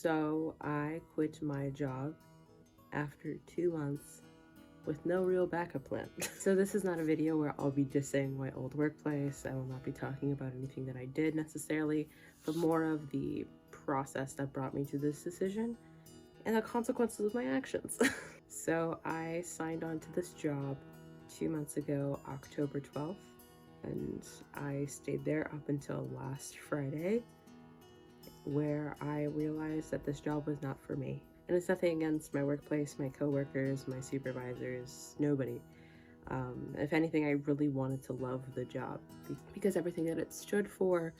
So I quit my job after 2 months with no real backup plan. So this is not a video where I'll be dissing my old workplace. I will not be talking about anything that I did necessarily, but more of the process that brought me to this decision and the consequences of my actions. So I signed on to this job 2 months ago, October 12th, and I stayed there up until last Friday, where I realized that this job was not for me. And it's nothing against my workplace, my coworkers, my supervisors, nobody. If anything, I really wanted to love the job because everything that it stood for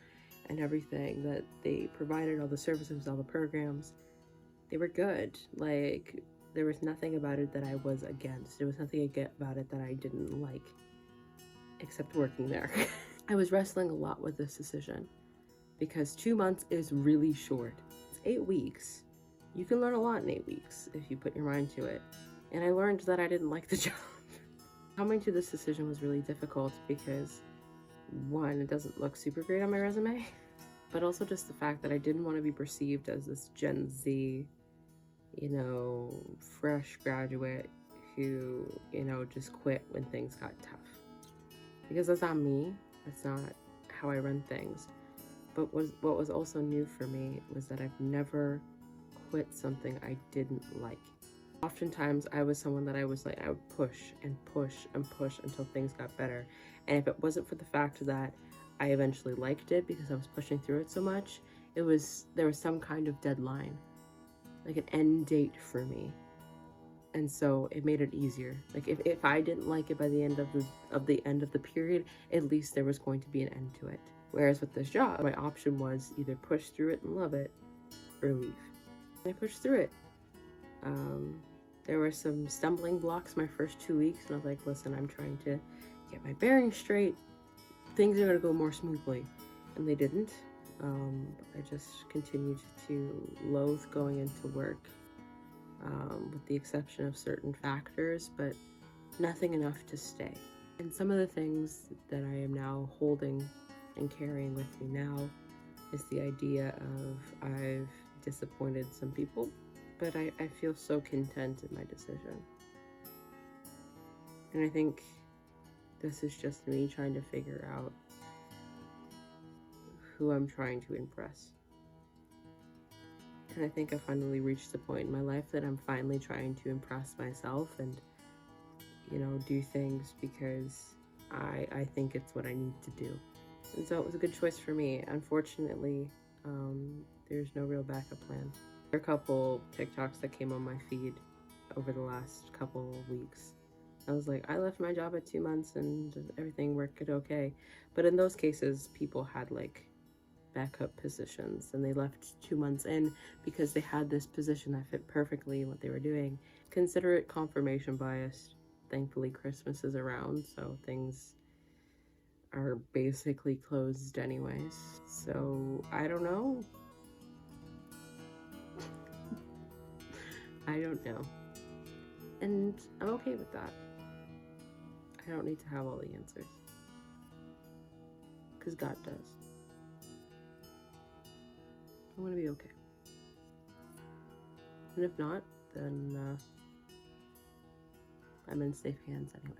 and everything that they provided, all the services, all the programs, they were good. Like, there was nothing about it that I was against. There was nothing about it that I didn't like, except working there. I was wrestling a lot with this decision because 2 months is really short. It's 8 weeks. You can learn a lot in 8 weeks if you put your mind to it. And I learned that I didn't like the job. Coming to this decision was really difficult because, one, it doesn't look super great on my resume, but also just the fact that I didn't want to be perceived as this Gen Z, fresh graduate who, just quit when things got tough. Because that's not me. That's not how I run things. But what was also new for me was that I've never quit something I didn't like. Oftentimes I was someone that I would push and push and push until things got better. And if it wasn't for the fact that I eventually liked it because I was pushing through it so much, there was some kind of deadline, like an end date for me. And so it made it easier. Like if I didn't like it by the end of the period, at least there was going to be an end to it. Whereas with this job, my option was either push through it and love it or leave. I pushed through it. There were some stumbling blocks my first 2 weeks, and I was like, listen, I'm trying to get my bearings straight. Things are going to go more smoothly. And they didn't. I just continued to loathe going into work, with the exception of certain factors, but nothing enough to stay. And some of the things that I am now holding and carrying with me now is the idea of I've disappointed some people, but I feel so content in my decision. And I think this is just me trying to figure out who I'm trying to impress. And I think I finally reached the point in my life that I'm finally trying to impress myself and, do things because I think it's what I need to do. And so it was a good choice for me. Unfortunately, there's no real backup plan. There are a couple TikToks that came on my feed over the last couple of weeks. I was like, I left my job at 2 months and everything worked okay. But in those cases, people had backup positions and they left 2 months in because they had this position that fit perfectly in what they were doing. Consider it confirmation bias. Thankfully, Christmas is around, so things are basically closed anyways. So I don't know. I don't know. And I'm okay with that. I don't need to have all the answers. Because God does. I'm gonna be okay. And if not, then I'm in safe hands anyway.